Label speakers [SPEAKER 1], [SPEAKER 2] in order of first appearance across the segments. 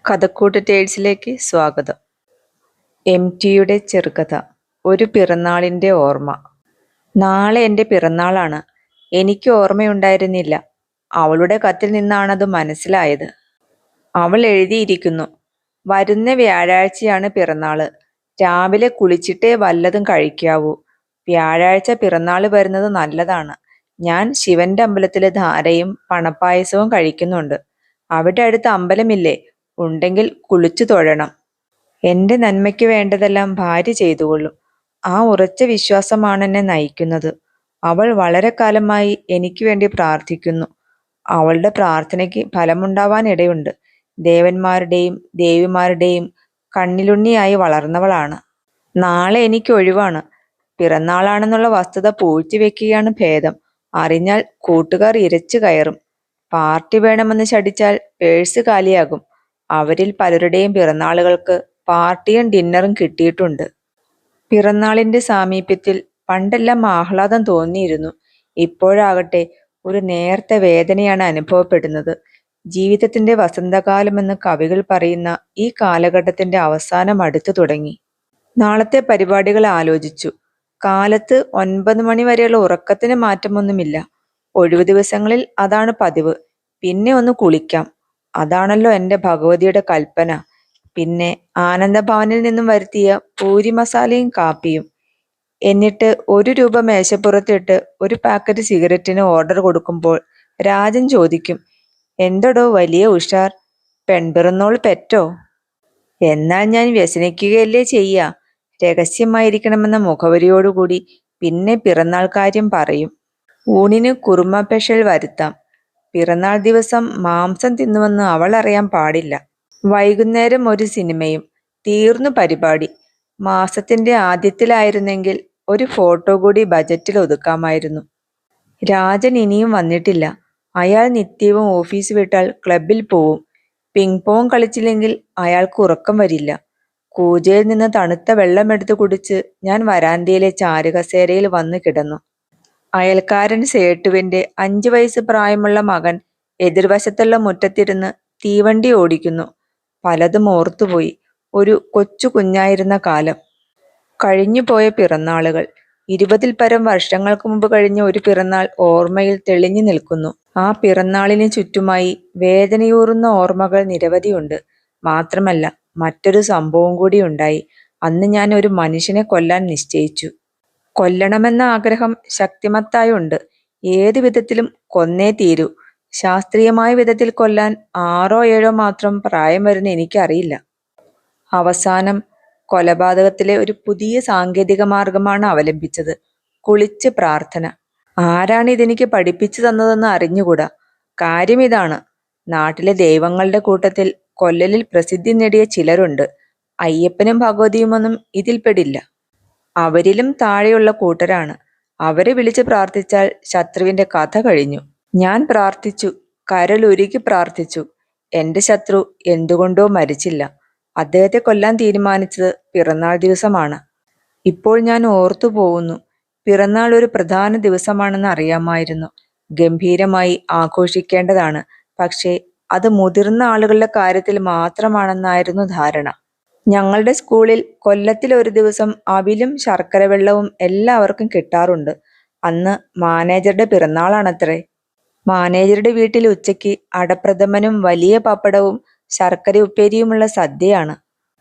[SPEAKER 1] കഥക്കൂട്ട് ടേൽസിലേക്ക് സ്വാഗതം. ടിയുടെ ചെറുകഥ. ഒരു പിറന്നാളിൻ്റെ ഓർമ്മ. നാളെ എൻ്റെ പിറന്നാളാണ്. എനിക്ക് ഓർമ്മയുണ്ടായിരുന്നില്ല. അവളുടെ കത്തിൽ നിന്നാണത് മനസ്സിലായത്. അവൾ എഴുതിയിരിക്കുന്നു, വരുന്ന വ്യാഴാഴ്ചയാണ് പിറന്നാള്. രാവിലെ കുളിച്ചിട്ടേ വല്ലതും കഴിക്കാവൂ. വ്യാഴാഴ്ച പിറന്നാൾ വരുന്നത് നല്ലതാണ്. ഞാൻ ശിവന്റെ അമ്പലത്തിലെ ധാരയും പണപ്പായസവും കഴിക്കുന്നുണ്ട്. അവിടെ അടുത്ത് അമ്പലമില്ലേ? ഉണ്ടെങ്കിൽ കുളിച്ചു തൊഴണം. എൻ്റെ നന്മയ്ക്ക് വേണ്ടതെല്ലാം ഭാര്യ ചെയ്തുകൊള്ളും. ആ ഉറച്ച വിശ്വാസമാണ് എന്നെ നയിക്കുന്നത്. അവൾ വളരെ കാലമായി എനിക്ക് വേണ്ടി പ്രാർത്ഥിക്കുന്നു. അവളുടെ പ്രാർത്ഥനയ്ക്ക് ഫലമുണ്ടാവാനിടയുണ്ട്. ദേവന്മാരുടെയും ദേവിമാരുടെയും കണ്ണിലുണ്ണിയായി വളർന്നവളാണ്. നാളെ എനിക്ക് ഒഴിവാണ്. പിറന്നാളാണെന്നുള്ള വസ്തുത പൂഴ്ത്തിവെക്കുകയാണ് ഭേദം. അറിഞ്ഞാൽ കൂട്ടുകാർ ഇരച്ചു കയറും. പാർട്ടി വേണമെന്ന് ശഠിച്ചാൽ പേഴ്സ് കാലിയാകും. അവരിൽ പലരുടെയും പിറന്നാളുകൾക്ക് പാർട്ടിയും ഡിന്നറും കിട്ടിയിട്ടുണ്ട്. പിറന്നാളിന്റെ സാമീപ്യത്തിൽ പണ്ടെല്ലാം ആഹ്ലാദം തോന്നിയിരുന്നു. ഇപ്പോഴാകട്ടെ ഒരു നേർത്ത വേദനയാണ് അനുഭവപ്പെടുന്നത്. ജീവിതത്തിന്റെ വസന്തകാലമെന്ന് കവികൾ പറയുന്ന ഈ കാലഘട്ടത്തിന്റെ അവസാനം അടുത്തു തുടങ്ങി. നാളത്തെ പരിപാടികൾ ആലോചിച്ചു. കാലത്ത് 9 മണി വരെയുള്ള ഉറക്കത്തിന് മാറ്റമൊന്നുമില്ല. ഒഴിവു ദിവസങ്ങളിൽ അതാണ് പതിവ്. പിന്നെ ഒന്ന് കുളിക്കാം. അതാണല്ലോ എൻ്റെ ഭഗവതിയുടെ കൽപ്പന. പിന്നെ ആനന്ദഭവനിൽ നിന്നും വരുത്തിയ പൂരി മസാലയും കാപ്പിയും. എന്നിട്ട് 1 രൂപ മേശപ്പുറത്തിട്ട് ഒരു പാക്കറ്റ് സിഗരറ്റിന് ഓർഡർ കൊടുക്കുമ്പോൾ രാജൻ ചോദിക്കും, എന്തടോ വലിയ ഉഷാർ, പെൺപിറന്നോൾ പെറ്റോ? എന്നാൽ ഞാൻ വ്യസനിക്കുകയല്ലേ ചെയ്യാ. രഹസ്യമായിരിക്കണമെന്ന മുഖവരിയോടുകൂടി പിന്നെ പിറന്നാൾ കാര്യം പറയും. ഊണിന് കുറുമ പെഷൽ വരുത്താം. പിറന്നാൾ ദിവസം മാംസം തിന്നുവെന്ന് അവൾ അറിയാൻ പാടില്ല. വൈകുന്നേരം ഒരു സിനിമയും. തീർന്നു പരിപാടി. മാസത്തിന്റെ ആദ്യത്തിലായിരുന്നെങ്കിൽ ഒരു ഫോട്ടോ കൂടി ബജറ്റിൽ ഒതുക്കാമായിരുന്നു. രാജൻ ഇനിയും വന്നിട്ടില്ല. അയാൾ നിത്യവും ഓഫീസ് വിട്ടാൽ ക്ലബിൽ പോവും. പിങ് പോങ് കളിച്ചില്ലെങ്കിൽ അയാൾക്ക് ഉറക്കം വരില്ല. കൂജയിൽ നിന്ന് തണുത്ത വെള്ളമെടുത്ത് കുടിച്ച് ഞാൻ വരാന്തയിലെ ചാരുകസേരയിൽ വന്നു കിടന്നു. അയൽക്കാരൻ സേട്ടുവിന്റെ 5 വയസ്സ് പ്രായമുള്ള മകൻ എതിർവശത്തുള്ള മുറ്റത്തിരുന്ന് തീവണ്ടി ഓടിക്കുന്നു. പലതും ഓർത്തുപോയി. ഒരു കൊച്ചു കുഞ്ഞായിരുന്ന കാലം. കഴിഞ്ഞുപോയ പിറന്നാളുകൾ. 20-ൽ പരം വർഷങ്ങൾക്ക് മുമ്പ് കഴിഞ്ഞ ഒരു പിറന്നാൾ ഓർമ്മയിൽ തെളിഞ്ഞു നിൽക്കുന്നു. ആ പിറന്നാളിന് ചുറ്റുമായി വേദനയൂറുന്ന ഓർമ്മകൾ നിരവധിയുണ്ട്. മാത്രമല്ല, മറ്റൊരു സംഭവം കൂടി ഉണ്ടായി. അന്ന് ഞാൻ ഒരു മനുഷ്യനെ കൊല്ലാൻ നിശ്ചയിച്ചു. കൊല്ലണമെന്ന ആഗ്രഹം ശക്തിമത്തായുണ്ട്. ഏത് വിധത്തിലും കൊന്നേ തീരൂ. ശാസ്ത്രീയമായ വിധത്തിൽ കൊല്ലാൻ 6ഓ 7ഓ മാത്രം പ്രായം വരുന്ന എനിക്കറിയില്ല. അവസാനം കൊലപാതകത്തിലെ ഒരു പുതിയ സാങ്കേതിക മാർഗമാണ് അവലംബിച്ചത്. കുളിച്ച് പ്രാർത്ഥന. ആരാണ് ഇതെനിക്ക് പഠിപ്പിച്ചു തന്നതെന്ന് അറിഞ്ഞുകൂടാ. കാര്യം ഇതാണ്, നാട്ടിലെ ദൈവങ്ങളുടെ കൂട്ടത്തിൽ കൊല്ലലിൽ പ്രസിദ്ധി നേടിയ ചിലരുണ്ട്. അയ്യപ്പനും ഭഗവതിയുമൊന്നും ഇതിൽപ്പെടില്ല. അവരിലും താഴെയുള്ള കൂട്ടരാണ്. അവരെ വിളിച്ച് പ്രാർത്ഥിച്ചാൽ ശത്രുവിന്റെ കഥ കഴിഞ്ഞു. ഞാൻ പ്രാർത്ഥിച്ചു, കരളുരുകി പ്രാർത്ഥിച്ചു. എന്റെ ശത്രു എന്തുകൊണ്ടോ മരിച്ചില്ല. അദ്ദേഹത്തെ കൊല്ലാൻ തീരുമാനിച്ചത് പിറന്നാൾ ദിവസമാണ്. ഇപ്പോൾ ഞാൻ ഓർത്തു പോകുന്നു. പിറന്നാൾ ഒരു പ്രധാന ദിവസമാണെന്ന് അറിയാമായിരുന്നു. ഗംഭീരമായി ആഘോഷിക്കേണ്ടതാണ്. പക്ഷേ അത് മുതിർന്ന ആളുകളുടെ കാര്യത്തിൽ മാത്രമാണെന്നായിരുന്നു ധാരണ. ഞങ്ങളുടെ സ്കൂളിൽ കൊല്ലത്തിൽ ഒരു ദിവസം അവിലും ശർക്കര വെള്ളവും എല്ലാവർക്കും കിട്ടാറുണ്ട്. അന്ന് മാനേജറുടെ പിറന്നാളാണത്രേ. മാനേജറുടെ വീട്ടിൽ ഉച്ചയ്ക്ക് അടപ്രഥമനും വലിയ പപ്പടവും ശർക്കര ഉപ്പേരിയുമുള്ള സദ്യയാണ്.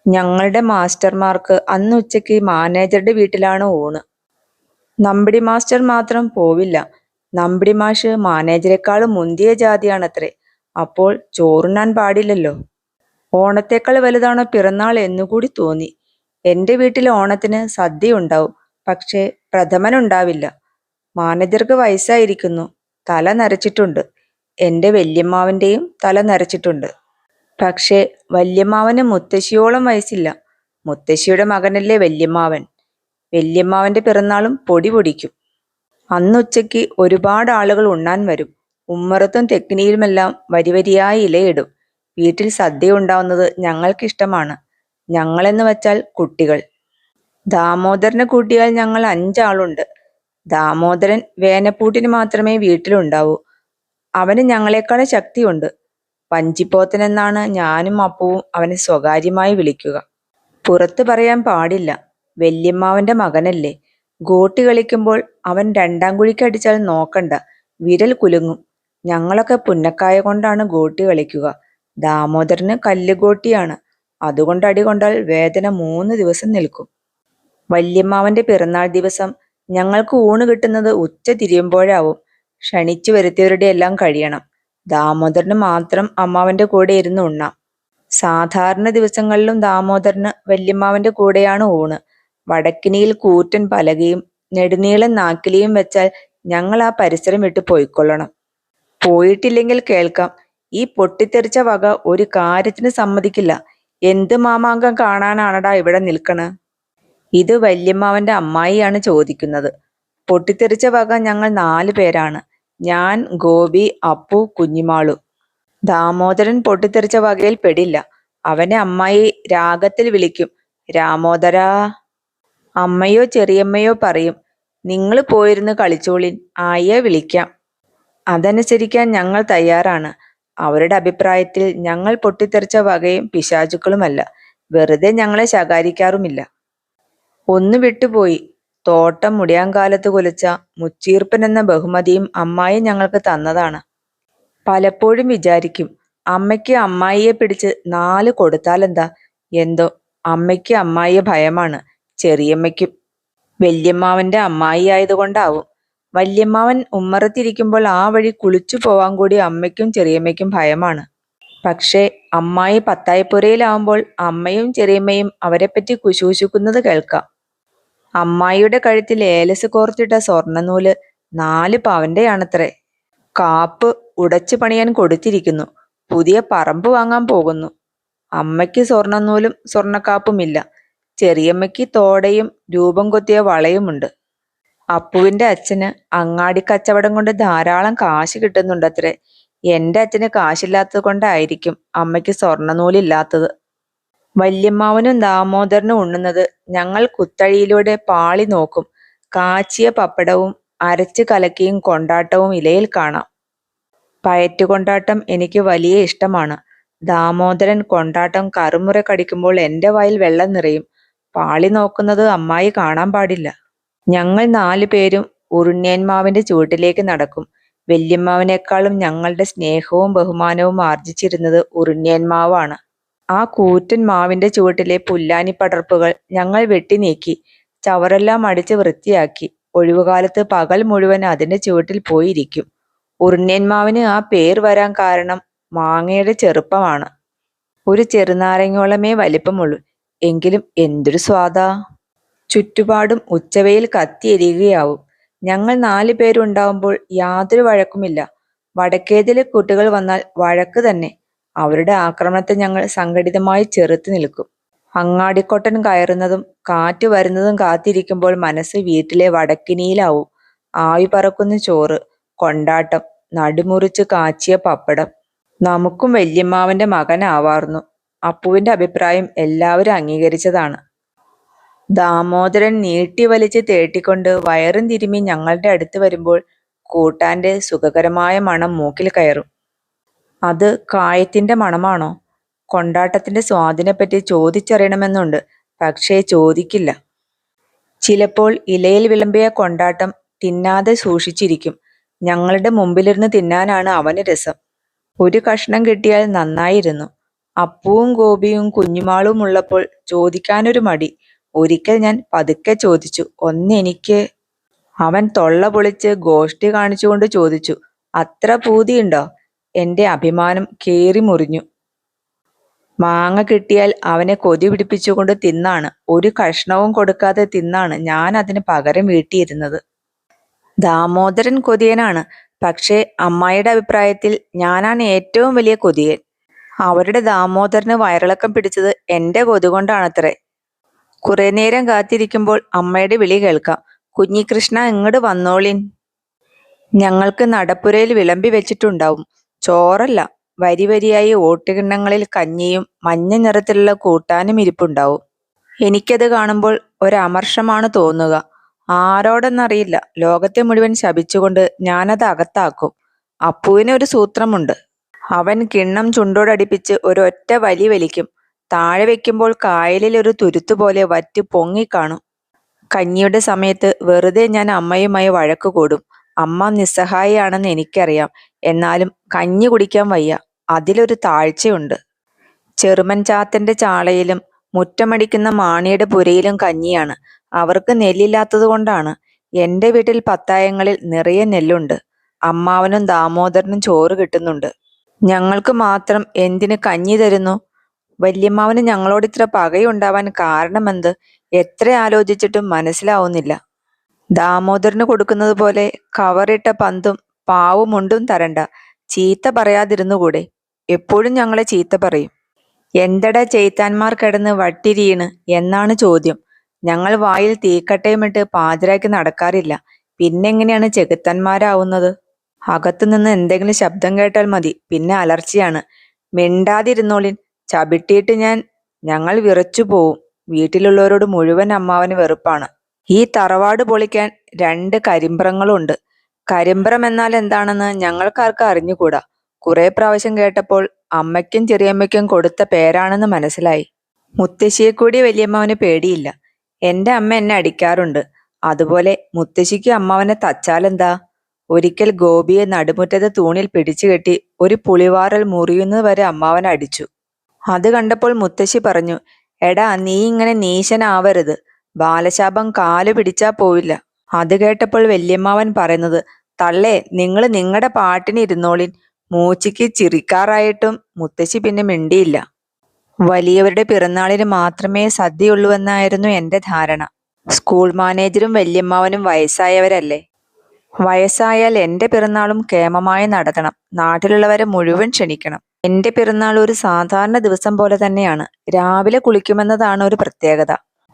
[SPEAKER 1] ഞങ്ങളുടെ മാസ്റ്റർമാർക്ക് അന്ന് ഉച്ചയ്ക്ക് മാനേജറുടെ വീട്ടിലാണ് ഊണ്. നമ്പിടി മാസ്റ്റർ മാത്രം പോവില്ല. നമ്പിടി മാഷ് മാനേജരെക്കാളും മുന്തിയ ജാതിയാണത്രേ. അപ്പോൾ ചോറുണ്ണാൻ പാടില്ലല്ലോ. ഓണത്തേക്കാൾ വലുതാണോ പിറന്നാൾ എന്നുകൂടി തോന്നി. എൻ്റെ വീട്ടിൽ ഓണത്തിന് സദ്യ ഉണ്ടാവും, പക്ഷേ പ്രഥമനുണ്ടാവില്ല. മാനേജർക്ക് വയസ്സായിരിക്കുന്നു. തല നരച്ചിട്ടുണ്ട്. എൻ്റെ വല്യമ്മാവൻ്റെയും തല നരച്ചിട്ടുണ്ട്. പക്ഷേ വല്യമ്മാവന് മുത്തശ്ശിയോളം വയസ്സില്ല. മുത്തശ്ശിയുടെ മകനല്ലേ വല്യമ്മാവൻ. വല്യമ്മാവൻ്റെ പിറന്നാളും പൊടി പൊടിക്കും. അന്ന് ഉച്ചയ്ക്ക് ഒരുപാട് ആളുകൾ ഉണ്ണാൻ വരും. ഉമ്മറത്തും തെക്കിനിയിലുമെല്ലാം വരിവരിയായി ഇലയിടും. വീട്ടിൽ സദ്യ ഉണ്ടാവുന്നത് ഞങ്ങൾക്കിഷ്ടമാണ്. ഞങ്ങളെന്ന് വച്ചാൽ കുട്ടികൾ. ദാമോദരനെ കൂട്ടിയാൽ ഞങ്ങൾ 5 ആളുണ്ട്. ദാമോദരൻ വേനപ്പൂട്ടിന് മാത്രമേ വീട്ടിലുണ്ടാവൂ. അവന് ഞങ്ങളെക്കാളും ശക്തിയുണ്ട്. വഞ്ചിപ്പോത്തനെന്നാണ് ഞാനും അപ്പുവും അവനെ സ്വകാര്യമായി വിളിക്കുക. പുറത്ത് പറയാൻ പാടില്ല. വല്യമ്മാവന്റെ മകനല്ലേ. ഗോട്ടി കളിക്കുമ്പോൾ അവൻ രണ്ടാം കുഴിക്കടിച്ചാൽ നോക്കണ്ട, വിരൽ കുലുങ്ങും. ഞങ്ങളൊക്കെ പുന്നക്കായ കൊണ്ടാണ് ഗോട്ടി കളിക്കുക. ദാമോദരന് കല്ലുഗോട്ടിയാണ്. അതുകൊണ്ട് അടി കൊണ്ടാൽ വേദന 3 ദിവസം നിൽക്കും. വല്യമ്മാവന്റെ പിറന്നാൾ ദിവസം ഞങ്ങൾക്ക് ഊണ് കിട്ടുന്നത് ഉച്ച തിരിയുമ്പോഴാവും. ക്ഷണിച്ചു വരുത്തിയവരുടെ എല്ലാം കഴിയണം. ദാമോദരന് മാത്രം അമ്മാവന്റെ കൂടെ ഇരുന്ന് ഉണ്ണാം. സാധാരണ ദിവസങ്ങളിലും ദാമോദരന് വല്യമ്മാവന്റെ കൂടെയാണ് ഊണ്. വടക്കിനിയിൽ കൂറ്റൻ പലകയും നെടുനീളൻ നാക്കിലിയും വെച്ചാൽ ഞങ്ങൾ ആ പരിസരം വിട്ട് പോയിക്കൊള്ളണം. പോയിട്ടില്ലെങ്കിൽ കേൾക്കാം, ഈ പൊട്ടിത്തെറിച്ച വക ഒരു കാര്യത്തിന് സമ്മതിക്കില്ല. എന്ത് മാമാങ്കം കാണാനാണടാ ഇവിടെ നിൽക്കണ? ഇത് വല്യമ്മാവന്റെ അമ്മായിയാണ് ചോദിക്കുന്നത്. പൊട്ടിത്തെറിച്ച വക ഞങ്ങൾ 4 പേരാണ്. ഞാൻ, ഗോപി, അപ്പു, കുഞ്ഞിമാളു. ദാമോദരൻ പൊട്ടിത്തെറിച്ച വകയിൽ പെടില്ല. അവനെ അമ്മായി രാഗത്തിൽ വിളിക്കും, രാമോദരാ. അമ്മയോ ചെറിയമ്മയോ പറയും, നിങ്ങൾ പോയിരുന്ന് കളിച്ചോളിൻ, ആയെ വിളിക്കാം. അതനുസരിക്കാൻ ഞങ്ങൾ തയ്യാറാണ്. അവരുടെ അഭിപ്രായത്തിൽ ഞങ്ങൾ പൊട്ടിത്തെറിച്ച വകയും പിശാചുക്കളുമല്ല. വെറുതെ ഞങ്ങളെ ശകാരിക്കാറുമില്ല. ഒന്ന് വിട്ടുപോയി. തോട്ടം മുടിയാങ്കാലത്ത് കുലച്ച മുച്ചീർപ്പൻ എന്ന ബഹുമതിയും അമ്മായി ഞങ്ങൾക്ക് തന്നതാണ്. പലപ്പോഴും വിചാരിക്കും, അമ്മയ്ക്ക് അമ്മായിയെ പിടിച്ച് 4 കൊടുത്താലെന്താ? എന്തോ അമ്മയ്ക്ക് അമ്മായിയെ ഭയമാണ്, ചെറിയമ്മയ്ക്കും. വല്യമ്മാവന്റെ അമ്മായി ആയതുകൊണ്ടാവും. വല്യമ്മാവൻ ഉമ്മറത്തിരിക്കുമ്പോൾ ആ വഴി കുളിച്ചു പോവാൻ കൂടി അമ്മയ്ക്കും ചെറിയമ്മയ്ക്കും ഭയമാണ്. പക്ഷേ അമ്മായി പത്തായപ്പുരയിലാവുമ്പോൾ അമ്മയും ചെറിയമ്മയും അവരെപ്പറ്റി കുശൂശിക്കുന്നത് കേൾക്കാം. അമ്മായിയുടെ കഴുത്തിൽ ഏലസ് കോർത്തിട്ട സ്വർണ്ണനൂല് 4 പവന്റെയാണത്രേ. കാപ്പ് ഉടച്ചു പണിയാൻ കൊടുത്തിരിക്കുന്നു. പുതിയ പറമ്പ് വാങ്ങാൻ പോകുന്നു. അമ്മയ്ക്ക് സ്വർണ്ണനൂലും സ്വർണ്ണക്കാപ്പുമില്ല. ചെറിയമ്മയ്ക്ക് തോടയും രൂപം കൊത്തിയ വളയുമുണ്ട്. അപ്പുവിന്റെ അച്ഛന് അങ്ങാടി കച്ചവടം കൊണ്ട് ധാരാളം കാശ് കിട്ടുന്നുണ്ടത്രേ. എന്റെ അച്ഛന് കാശില്ലാത്തത് കൊണ്ടായിരിക്കും അമ്മയ്ക്ക് സ്വർണ്ണനൂലില്ലാത്തത്. വല്യമ്മാവനും ദാമോദരനും ഉണ്ണുന്നത് ഞങ്ങൾ കുത്തഴിയിലൂടെ പാളി നോക്കും. കാച്ചിയ പപ്പടവും അരച്ച് കലക്കിയും കൊണ്ടാട്ടവും ഇലയിൽ കാണാം. പയറ്റുകൊണ്ടാട്ടം എനിക്ക് വലിയ ഇഷ്ടമാണ്. ദാമോദരൻ കൊണ്ടാട്ടം കറുമുറ കടിക്കുമ്പോൾ എൻ്റെ വായിൽ വെള്ളം നിറയും. പാളി നോക്കുന്നത് അമ്മായി കാണാൻ പാടില്ല. ഞങ്ങൾ 4 പേരും ഉറുണ്യന്മാവിന്റെ ചുവട്ടിലേക്ക് നടക്കും. വല്യമ്മാവിനേക്കാളും ഞങ്ങളുടെ സ്നേഹവും ബഹുമാനവും ആർജിച്ചിരുന്നത് ഉറുണ്യന്മാവാണ്. ആ കൂറ്റൻ മാവിന്റെ ചുവട്ടിലെ പുല്ലാനി പടർപ്പുകൾ ഞങ്ങൾ വെട്ടി നീക്കി, ചവറെല്ലാം അടിച്ച് വൃത്തിയാക്കി. ഒഴിവുകാലത്ത് പകൽ മുഴുവൻ അതിന്റെ ചുവട്ടിൽ പോയിരിക്കും. ഉറുണ്യന്മാവിന് ആ പേർ വരാൻ കാരണം മാങ്ങയുടെ ചെറുപ്പമാണ്. ഒരു ചെറുനാരങ്ങോളമേ വലിപ്പമുള്ളൂ. എങ്കിലും എന്തൊരു സ്വാദാ! ചുറ്റുപാടും ഉച്ചവെയിൽ കത്തിയെരിയുകയാവും. ഞങ്ങൾ 4 പേരുണ്ടാവുമ്പോൾ യാതൊരു വഴക്കുമില്ല. വടക്കേതിലെ കുട്ടികൾ വന്നാൽ വഴക്ക് തന്നെ. അവരുടെ ആക്രമണത്തെ ഞങ്ങൾ സംഘടിതമായി ചെറുത്ത് നിൽക്കും. അങ്ങാടിക്കൊട്ടൻ കയറുന്നതും കാറ്റ് വരുന്നതും കാത്തിരിക്കുമ്പോൾ മനസ്സ് വീട്ടിലെ വടക്കിനിയിലാവും. ആവി പറക്കുന്ന ചോറ്, കൊണ്ടാട്ടം, നടുമുറിച്ച് കാച്ചിയ പപ്പടം. നമുക്കും വല്യമ്മാവന്റെ മകനാവാർന്നു. അപ്പുവിന്റെ അഭിപ്രായം എല്ലാവരും അംഗീകരിച്ചതാണ്. ദാമോദരൻ നീട്ടി വലിച്ച് തേട്ടിക്കൊണ്ട് വയറും തിരുമ്മി ഞങ്ങളുടെ അടുത്ത് വരുമ്പോൾ കൂട്ടാന്റെ സുഖകരമായ മണം മൂക്കിൽ കയറും. അത് കായത്തിന്റെ മണമാണോ? കൊണ്ടാട്ടത്തിന്റെ സ്വാദിനെപ്പറ്റി ചോദിച്ചറിയണമെന്നുണ്ട്. പക്ഷേ ചോദിക്കില്ല. ചിലപ്പോൾ ഇലയിൽ വിളമ്പിയ കൊണ്ടാട്ടം തിന്നാതെ സൂക്ഷിച്ചിരിക്കും. ഞങ്ങളുടെ മുമ്പിലിരുന്ന് തിന്നാനാണ് അവന് രസം. ഒരു കഷ്ണം കിട്ടിയാൽ നന്നായിരുന്നു. അപ്പുവും ഗോപിയും കുഞ്ഞുമാളും ഉള്ളപ്പോൾ ചോദിക്കാനൊരു മടി. ഒരിക്കൽ ഞാൻ പതുക്കെ ചോദിച്ചു, ഒന്നെനിക്ക്. അവൻ തൊള്ള പൊളിച്ച് ഗോഷ്ഠി കാണിച്ചുകൊണ്ട് ചോദിച്ചു, അത്ര പൂതിയുണ്ടോ? എന്റെ അഭിമാനം കീറി മുറിഞ്ഞു. മാങ്ങ കിട്ടിയാൽ അവനെ കൊതി പിടിപ്പിച്ചുകൊണ്ട് തിന്നാണ്, ഒരു കഷ്ണവും കൊടുക്കാതെ തിന്നാണ് ഞാൻ അതിന് പകരം വീട്ടിയിരുന്നത്. ദാമോദരൻ കൊതിയനാണ്. പക്ഷേ അമ്മായിയുടെ അഭിപ്രായത്തിൽ ഞാനാണ് ഏറ്റവും വലിയ കൊതിയൻ. അവരുടെ ദാമോദരന് വയറിളക്കം പിടിച്ചത് എന്റെ കൊതി കൊണ്ടാണത്രേ. കുറെ നേരം കാത്തിരിക്കുമ്പോൾ അമ്മയുടെ വിളി കേൾക്കാം, കുഞ്ഞികൃഷ്ണ ഇങ്ങോട്ട് വന്നോളിൻ. ഞങ്ങൾക്ക് നടപ്പുരയിൽ വിളമ്പി വെച്ചിട്ടുണ്ടാവും. ചോറല്ല, വരി വരിയായി ഓട്ടുകിണ്ണങ്ങളിൽ കഞ്ഞിയും മഞ്ഞ നിറത്തിലുള്ള കൂട്ടാനും ഇരിപ്പുണ്ടാവും. എനിക്കത് കാണുമ്പോൾ ഒരമർഷമാണ് തോന്നുക. ആരോടെന്നറിയില്ല, ലോകത്തെ മുഴുവൻ ശപിച്ചുകൊണ്ട് ഞാനത് അകത്താക്കും. അപ്പുവിന് ഒരു സൂത്രമുണ്ട്. അവൻ കിണ്ണം ചുണ്ടോടടുപ്പിച്ച് ഒരൊറ്റ വലി വലിക്കും. താഴെ വെക്കുമ്പോൾ കായലിൽ ഒരു തുരുത്തുപോലെ വറ്റ് പൊങ്ങിക്കാണും. കഞ്ഞിയുടെ സമയത്ത് വെറുതെ ഞാൻ അമ്മയുമായി വഴക്ക് കൂടും. അമ്മ നിസ്സഹായിയാണെന്ന് എനിക്കറിയാം. എന്നാലും കഞ്ഞി കുടിക്കാൻ വയ്യ. അതിലൊരു താഴ്ചയുണ്ട്. ചെറുമൻ ചാത്തന്റെ ചാളയിലും മുറ്റമടിക്കുന്ന മാണിയുടെ പുരയിലും കഞ്ഞിയാണ്. അവർക്ക് നെല്ലില്ലാത്തത് കൊണ്ടാണ്. എന്റെ വീട്ടിൽ പത്തായങ്ങളിൽ നിറയെ നെല്ലുണ്ട്. അമ്മാവനും ദാമോദരനും ചോറ് കിട്ടുന്നുണ്ട്. ഞങ്ങൾക്ക് മാത്രം എന്തിന് കഞ്ഞി തരുന്നു? വല്യമ്മാവന് ഞങ്ങളോട് ഇത്ര പകയുണ്ടാവാൻ കാരണമെന്ത്? എത്ര ആലോചിച്ചിട്ടും മനസ്സിലാവുന്നില്ല. ദാമോദരന് കൊടുക്കുന്നത് പോലെ കവറിട്ട പന്തും പാവും മുണ്ടും തരണ്ട. ചീത്ത പറയാതിരുന്നുകൂടെ? എപ്പോഴും ഞങ്ങളെ ചീത്ത പറയും. എന്തടാ ചെയ്ത്താന്മാർ കിടന്ന് വട്ടിരിയണ് എന്നാണ് ചോദ്യം. ഞങ്ങൾ വായിൽ തീക്കട്ടയുമിട്ട് പാതിരായ്ക്ക് നടക്കാറില്ല. പിന്നെങ്ങനെയാണ് ചെകുത്തന്മാരാവുന്നത്? അകത്തുനിന്ന് എന്തെങ്കിലും ശബ്ദം കേട്ടാൽ മതി, പിന്നെ അലർച്ചയാണ്. മിണ്ടാതിരുന്നോളിൻ, ചവിട്ടിയിട്ട് ഞങ്ങൾ വിറച്ചു പോവും. വീട്ടിലുള്ളവരോട് മുഴുവൻ അമ്മാവന് വെറുപ്പാണ്. ഈ തറവാട് പൊളിക്കാൻ 2 കരിമ്പ്രങ്ങളുണ്ട്. കരിമ്പ്രം എന്നാൽ എന്താണെന്ന് ഞങ്ങൾക്കാർക്കും അറിഞ്ഞുകൂടാ. കുറെ പ്രാവശ്യം കേട്ടപ്പോൾ അമ്മയ്ക്കും ചെറിയമ്മയ്ക്കും കൊടുത്ത പേരാണെന്ന് മനസ്സിലായി. മുത്തശ്ശിയെ കൂടി വല്യമ്മാവന് പേടിയില്ല. എന്റെ അമ്മ എന്നെ അടിക്കാറുണ്ട്. അതുപോലെ മുത്തശ്ശിക്ക് അമ്മാവനെ തച്ചാലെന്താ? ഒരിക്കൽ ഗോപിയെ നടുമുറ്റത്തെ തൂണിൽ പിടിച്ചുകെട്ടി ഒരു പുളിവാറൽ മുറിയുന്നത് വരെ അമ്മാവൻ അടിച്ചു. അത് കണ്ടപ്പോൾ മുത്തശ്ശി പറഞ്ഞു, എടാ, നീ ഇങ്ങനെ നീശനാവരുത്. ബാലശാപം കാലു പിടിച്ചാ പോവില്ല. അത് കേട്ടപ്പോൾ വല്യമ്മാവൻ പറയുന്നത്, തള്ളേ, നിങ്ങൾ നിങ്ങളുടെ പാട്ടിന് ഇരുന്നോളിൻ. മൂച്ചിക്ക് ചിറിക്കാറായിട്ടും മുത്തശ്ശി പിന്നെ മിണ്ടിയില്ല. വലിയവരുടെ പിറന്നാളിന് മാത്രമേ സദ്യയുള്ളൂവെന്നായിരുന്നു എന്റെ ധാരണ. സ്കൂൾ മാനേജരും വല്യമ്മാവനും വയസ്സായവരല്ലേ? വയസ്സായാൽ എന്റെ പിറന്നാളും കേമമായി നടത്തണം. നാട്ടിലുള്ളവരെ മുഴുവൻ ക്ഷണിക്കണം. എന്റെ പിറന്നാൾ ഒരു സാധാരണ ദിവസം പോലെ തന്നെയാണ്. രാവിലെ കുളിക്കുമെന്നതാണ് ഒരു പ്രത്യേകത.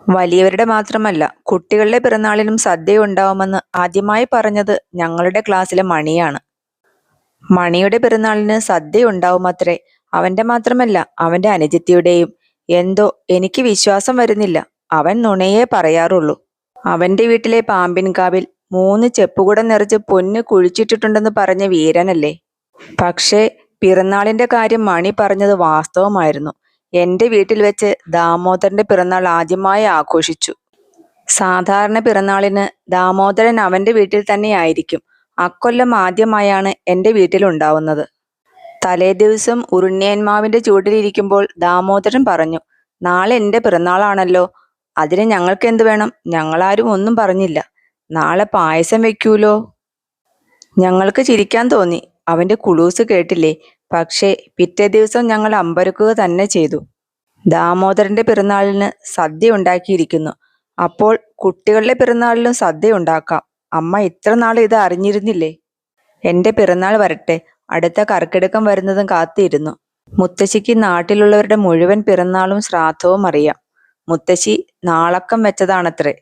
[SPEAKER 1] വലിയവരുടെ മാത്രമല്ല, കുട്ടികളുടെ പിറന്നാളിനും സദ്യ ഉണ്ടാവുമെന്ന് ആദ്യമായി പറഞ്ഞത് ഞങ്ങളുടെ ക്ലാസ്സിലെ മണിയാണ്. മണിയുടെ പിറന്നാളിന് സദ്യ ഉണ്ടാവുമത്രേ. അവന്റെ മാത്രമല്ല, അവന്റെ അനുജത്തിയുടെയും. എന്തോ എനിക്ക് വിശ്വാസം വരുന്നില്ല. അവൻ നുണയേ പറയാറുള്ളൂ. അവന്റെ വീട്ടിലെ പാമ്പിൻകാവിൽ 3 ചെപ്പുകുടം നിറച്ച് പൊന്ന് കുഴിച്ചിട്ടിട്ടുണ്ടെന്ന് പറഞ്ഞ വീരനല്ലേ. പക്ഷേ പിറന്നാളിന്റെ കാര്യം മണി പറഞ്ഞത് വാസ്തവമായിരുന്നു. എന്റെ വീട്ടിൽ വെച്ച് ദാമോദരന്റെ പിറന്നാൾ ആദ്യമായി ആഘോഷിച്ചു. സാധാരണ പിറന്നാളിന് ദാമോദരൻ അവന്റെ വീട്ടിൽ തന്നെയായിരിക്കും. അക്കൊല്ലം ആദ്യമായാണ് എന്റെ വീട്ടിലുണ്ടാവുന്നത്. തലേ ദിവസം ഉരുണ്ണിയന്മാവിന്റെ ചൂടിലിരിക്കുമ്പോൾ ദാമോദരൻ പറഞ്ഞു, നാളെ എന്റെ പിറന്നാളാണല്ലോ. അതിന് ഞങ്ങൾക്ക് എന്ത് വേണം? ഞങ്ങളാരും ഒന്നും പറഞ്ഞില്ല. നാളെ പായസം വെക്കൂലോ. ഞങ്ങൾക്ക് ചിരിക്കാൻ തോന്നി. അവന്റെ കുളൂസ് കേട്ടില്ലേ? പക്ഷേ പിറ്റേ ദിവസം ഞങ്ങൾ അമ്പരക്കുക തന്നെ ചെയ്തു. ദാമോദരന്റെ പിറന്നാളിന് സദ്യ ഉണ്ടാക്കിയിരിക്കുന്നു. അപ്പോൾ കുട്ടികളുടെ പിറന്നാളിലും സദ്യ ഉണ്ടാക്കാം. അമ്മ ഇത്ര നാൾ ഇത് അറിഞ്ഞിരുന്നില്ലേ? എന്റെ പിറന്നാൾ വരട്ടെ. അടുത്ത കർക്കിടകം വരുന്നതും കാത്തിരുന്നു. മുത്തശ്ശിക്ക് നാട്ടിലുള്ളവരുടെ മുഴുവൻ പിറന്നാളും ശ്രാദ്ധവും അറിയാം. മുത്തശ്ശി നാളക്കം വെച്ചതാണത്രേ.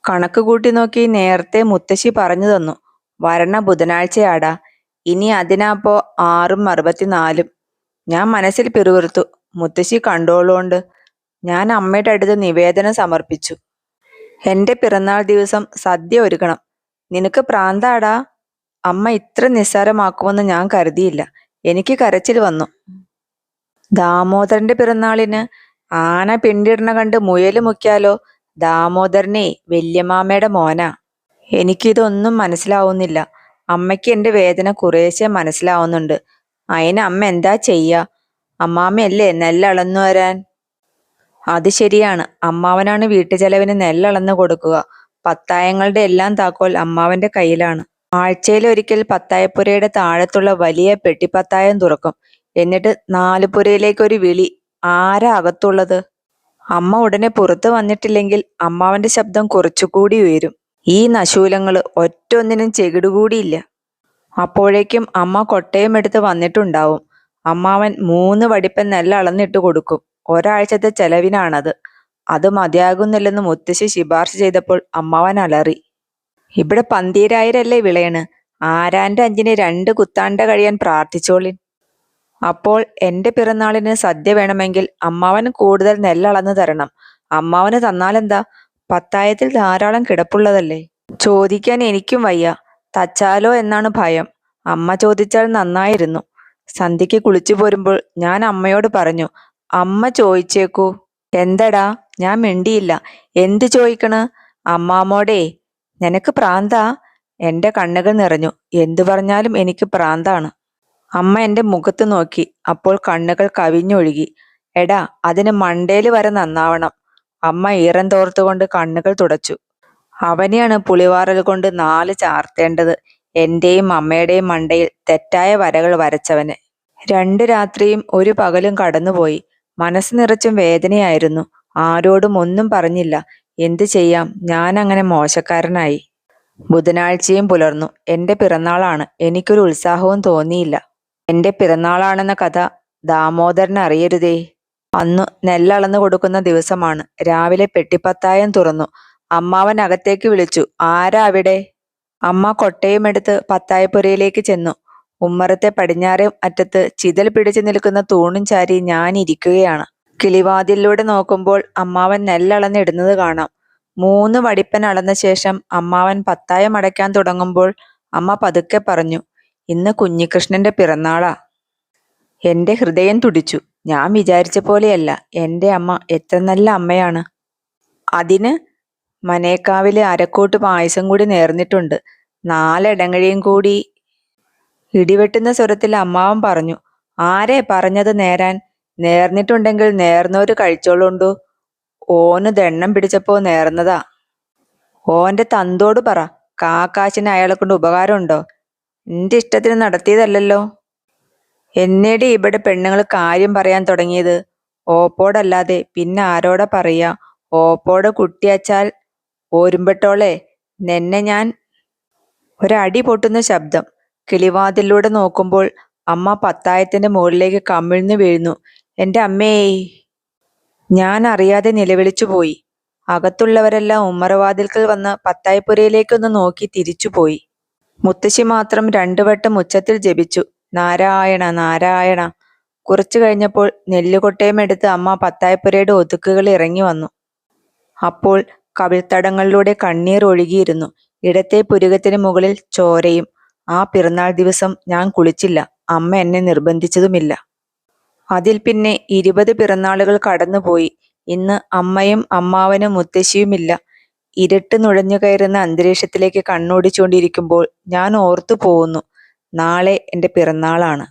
[SPEAKER 1] കണക്ക് കൂട്ടി നോക്കി നേരത്തെ മുത്തശ്ശി പറഞ്ഞു തന്നു. വരണ ബുധനാഴ്ചയാടാ. ഇനി അതിനാപ്പോ 6ഉം 64ഉം. ഞാൻ മനസ്സിൽ പിറുപിറുത്തു. മുത്തശ്ശി കണ്ടോളോണ്ട്. ഞാൻ അമ്മയുടെ അടുത്ത് നിവേദനം സമർപ്പിച്ചു. എന്റെ പിറന്നാൾ ദിവസം സദ്യ ഒരുക്കണം. നിനക്ക് പ്രാന്താടാ? അമ്മ ഇത്ര നിസ്സാരമാക്കുമെന്ന് ഞാൻ കരുതിയില്ല. എനിക്ക് കരച്ചിൽ വന്നു. ദാമോദരന്റെ പിറന്നാളിന് ആന പിണ്ടിടണ കണ്ട് മുയല് മുക്കിയാലോ? ദാമോദരനെ വല്യമാമയുടെ മോനാ. എനിക്കിതൊന്നും മനസ്സിലാവുന്നില്ല. അമ്മയ്ക്ക് എന്റെ വേദന കുറേശ്ശെ മനസ്സിലാവുന്നുണ്ട്. അതിന് അമ്മ എന്താ ചെയ്യാ? അമ്മാമ്മയല്ലേ നെല്ലളന്നു വരാൻ? അത് ശരിയാണ്. അമ്മാവനാണ് വീട്ടുചെലവിന് നെല്ലളന്ന് കൊടുക്കുക. പത്തായങ്ങളുടെ എല്ലാം താക്കോൽ അമ്മാവന്റെ കയ്യിലാണ്. ആഴ്ചയിലൊരിക്കൽ പത്തായപ്പുരയുടെ താഴത്തുള്ള വലിയ പെട്ടിപ്പത്തായം തുറക്കും. എന്നിട്ട് 4 പുരയിലേക്കൊരു വിളി, ആരാ അകത്തുള്ളത്? അമ്മ ഉടനെ പുറത്തു വന്നിട്ടില്ലെങ്കിൽ അമ്മാവന്റെ ശബ്ദം കുറച്ചുകൂടി ഉയരും. ഈ നശൂലങ്ങള് ഒറ്റൊന്നിനും ചെകിടുകൂടിയില്ല. അപ്പോഴേക്കും അമ്മ കൊട്ടയം എടുത്ത് വന്നിട്ടുണ്ടാവും. അമ്മാവൻ 3 വടിപ്പൻ നെല്ല് അളന്നിട്ട് കൊടുക്കും. ഒരാഴ്ചത്തെ ചെലവിനാണത്. അത് മതിയാകുന്നില്ലെന്ന് മുത്തശ്ശി ശിപാർശ ചെയ്തപ്പോൾ അമ്മാവൻ അലറി. ഇവിടെ 12,000 വിളയണ്. ആരാന്റെ 5-ന് 2 കുത്താണ്ട കഴിയാൻ പ്രാർത്ഥിച്ചോളിൻ. അപ്പോൾ എന്റെ പിറന്നാളിന് സദ്യ വേണമെങ്കിൽ അമ്മാവൻ കൂടുതൽ നെല്ലളന്ന് തരണം. അമ്മാവന് തന്നാലെന്താ? പത്തായത്തിൽ ധാരാളം കിടപ്പുള്ളതല്ലേ. ചോദിക്കാൻ എനിക്കും വയ്യ. തച്ചാലോ എന്നാണ് ഭയം. അമ്മ ചോദിച്ചാൽ നന്നായിരുന്നു. സന്ധ്യയ്ക്ക് കുളിച്ചു പോരുമ്പോൾ ഞാൻ അമ്മയോട് പറഞ്ഞു, അമ്മ ചോദിച്ചേക്കൂ. എന്തടാ? ഞാൻ മിണ്ടിയില്ല. എന്ത് ചോദിക്കണ്? അമ്മാമ്മോടേ. നിനക്ക് പ്രാന്താ? എന്റെ കണ്ണുകൾ നിറഞ്ഞു. എന്തു പറഞ്ഞാലും എനിക്ക് പ്രാന്താണ്. അമ്മ എന്റെ മുഖത്ത് നോക്കി. അപ്പോൾ കണ്ണുകൾ കവിഞ്ഞൊഴുകി. എടാ, അതിന് മണ്ടേല് വരെ നന്നാവണം. അമ്മ ഈറൻ തോർത്തുകൊണ്ട് കണ്ണുകൾ തുടച്ചു. അവനെയാണ് പുളിവാറൽ കൊണ്ട് 4 ചാർത്തേണ്ടത്. എന്റെയും അമ്മയുടെയും മണ്ടയിൽ തെറ്റായ വരകൾ വരച്ചവന്. 2 രാത്രിയും 1 പകലും കടന്നുപോയി. മനസ്സ് നിറച്ചും വേദനയായിരുന്നു. ആരോടും ഒന്നും പറഞ്ഞില്ല. എന്തു ചെയ്യാം, ഞാൻ അങ്ങനെ മോശക്കാരനായി. ബുധനാഴ്ചയും പുലർന്നു. എന്റെ പിറന്നാളാണ്. എനിക്കൊരു ഉത്സാഹവും തോന്നിയില്ല. എന്റെ പിറന്നാളാണെന്ന കഥ ദാമോദരൻ അറിയരുതേ. അന്നു നെല്ലളന്നു കൊടുക്കുന്ന ദിവസമാണ്. രാവിലെ പെട്ടിപ്പത്തായം തുറന്നു. അമ്മാവൻ അകത്തേക്ക് വിളിച്ചു. ആരാ അവിടെ? അമ്മ കൊട്ടയുമെടുത്ത് പത്തായപ്പുരയിലേക്ക് ചെന്നു. ഉമ്മറത്തെ പടിഞ്ഞാറേ അറ്റത്ത് ചിതൽ പിടിച്ചു നിൽക്കുന്ന തൂണും ചാരി ഞാൻ ഇരിക്കുകയാണ്. കിളിവാതിലിലൂടെ നോക്കുമ്പോൾ അമ്മാവൻ നെല്ലളന്നിടുന്നത് കാണാം. 3 വടിപ്പൻ അളന്ന ശേഷം അമ്മാവൻ പത്തായം അടയ്ക്കാൻ തുടങ്ങുമ്പോൾ അമ്മ പതുക്കെ പറഞ്ഞു, ഇന്ന് കുഞ്ഞികൃഷ്ണന്റെ പിറന്നാളാ. എന്റെ ഹൃദയം തുടിച്ചു. ഞാൻ വിചാരിച്ച പോലെയല്ല. എന്റെ അമ്മ എത്ര നല്ല അമ്മയാണ്. അതിന് മനേക്കാവിലെ അരക്കൂട്ട് പായസം കൂടി നേർന്നിട്ടുണ്ട്. 4 ഇടങ്ങഴിയും കൂടി. ഇടിവെട്ടുന്ന സ്വരത്തിൽ അമ്മാവൻ പറഞ്ഞു. ആരേ പറഞ്ഞത് നേരാൻ? നേർന്നിട്ടുണ്ടെങ്കിൽ നേർന്നോര് കഴിച്ചോളുണ്ടു. ഓന് ദണ്ണം പിടിച്ചപ്പോ നേർന്നതാ. ഓന്റെ തന്തോട് പറ. കാക്കാശിന് അയാളെ കൊണ്ട് ഉപകാരമുണ്ടോ? എന്റെ ഇഷ്ടത്തിന് നടത്തിയതല്ലല്ലോ. എന്നേടി ഇവിടെ പെണ്ണുങ്ങൾ കാര്യം പറയാൻ തുടങ്ങിയത്? ഓപ്പോടല്ലാതെ പിന്നെ ആരോടാ പറയാ? ഓപ്പോടെ കുട്ടിയച്ചാൽ ഓരുമ്പെട്ടോളെ, നിന്നെ ഞാൻ. ഒരടി പൊട്ടുന്ന ശബ്ദം. കിളിവാതിലൂടെ നോക്കുമ്പോൾ അമ്മ പത്തായത്തിന്റെ മുകളിലേക്ക് കമിഴ്ന്നു വീഴുന്നു. എന്റെ അമ്മേ! ഞാൻ അറിയാതെ നിലവിളിച്ചു പോയി. അകത്തുള്ളവരെല്ലാം ഉമ്മറവാതിൽക്കൽ വന്ന് പത്തായപ്പുരയിലേക്കൊന്ന് നോക്കി തിരിച്ചുപോയി. മുത്തശ്ശി മാത്രം 2 വട്ടം ഉച്ചത്തിൽ ജപിച്ചു, നാരായണ നാരായണ. കുറച്ചു കഴിഞ്ഞപ്പോൾ നെല്ലുകൊട്ടയുമെടുത്ത് അമ്മ പത്തായപ്പുരയുടെ ഒതുക്കുകൾ ഇറങ്ങി വന്നു. അപ്പോൾ കവിൾത്തടങ്ങളിലൂടെ കണ്ണീർ ഒഴുകിയിരുന്നു. ഇടത്തെ പുരുകത്തിന് മുകളിൽ ചോരയും. ആ പിറന്നാൾ ദിവസം ഞാൻ കുളിച്ചില്ല. അമ്മ എന്നെ നിർബന്ധിച്ചതുമില്ല. അതിൽ പിന്നെ 20 പിറന്നാളുകൾ കടന്നുപോയി. ഇന്ന് അമ്മയും അമ്മാവനും മുത്തശ്ശിയുമില്ല. ഇരുട്ട് നുഴഞ്ഞു കയറുന്ന അന്തരീക്ഷത്തിലേക്ക് കണ്ണോടിച്ചുകൊണ്ടിരിക്കുമ്പോൾ ഞാൻ ഓർത്തു പോകുന്നു, നാളെ എൻ്റെ പിറന്നാളാണ്.